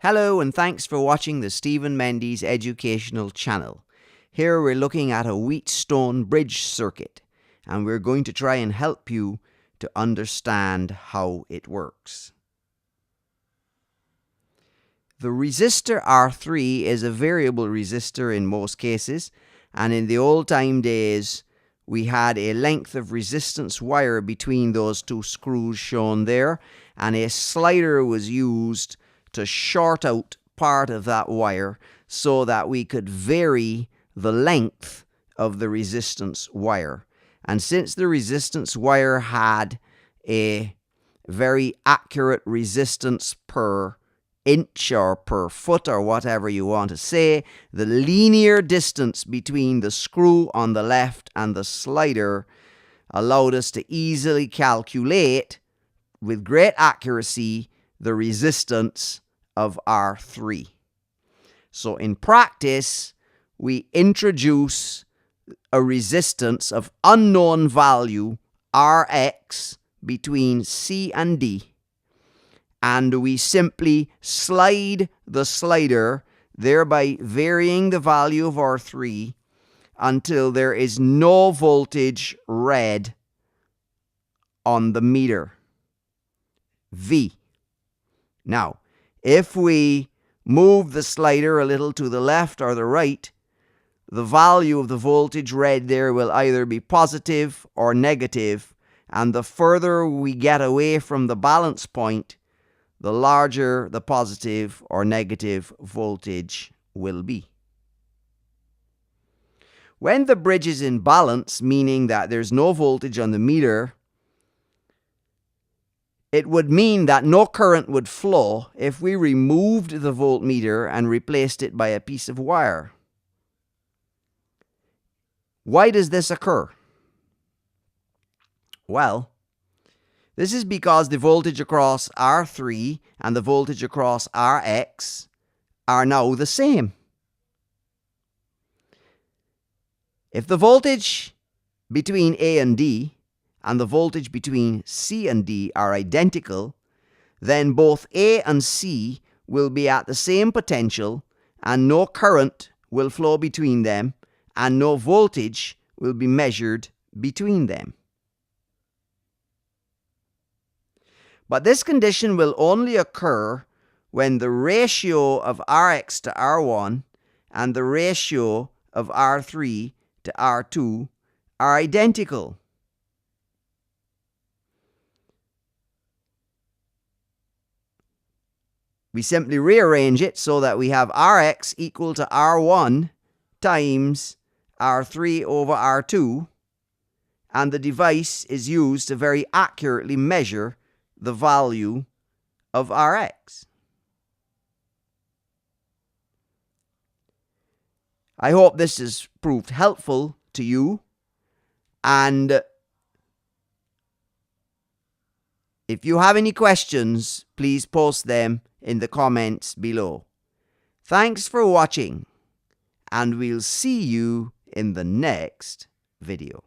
Hello and thanks for watching the Stephen Mendes Educational Channel. Here we're looking at a Wheatstone bridge circuit and we're going to try and help you to understand how it works. The resistor R3 is a variable resistor in most cases, and in the old time days we had a length of resistance wire between those two screws shown there, and a slider was used to short out part of that wire so that we could vary the length of the resistance wire. And since the resistance wire had a very accurate resistance per inch or per foot or whatever you want to say, the linear distance between the screw on the left and the slider allowed us to easily calculate with great accuracy the resistance of R3. So in practice, we introduce a resistance of unknown value Rx between C and D, and we simply slide the slider, thereby varying the value of R3 until there is no voltage read on the meter, V. Now, if we move the slider a little to the left or the right, the value of the voltage read there will either be positive or negative, and the further we get away from the balance point, the larger the positive or negative voltage will be. When the bridge is in balance, meaning that there's no voltage on the meter, it would mean that no current would flow if we removed the voltmeter and replaced it by a piece of wire. Why does this occur? Well, this is because the voltage across R3 and the voltage across Rx are now the same. If the voltage between A and D and the voltage between C and D are identical, then both A and C will be at the same potential and no current will flow between them and no voltage will be measured between them. But this condition will only occur when the ratio of Rx to R1 and the ratio of R3 to R2 are identical. We simply rearrange it so that we have Rx equal to R1 times R3 over R2, and the device is used to very accurately measure the value of Rx. I hope this has proved helpful to you, and if you have any questions, please post them in the comments below. Thanks for watching, and we'll see you in the next video.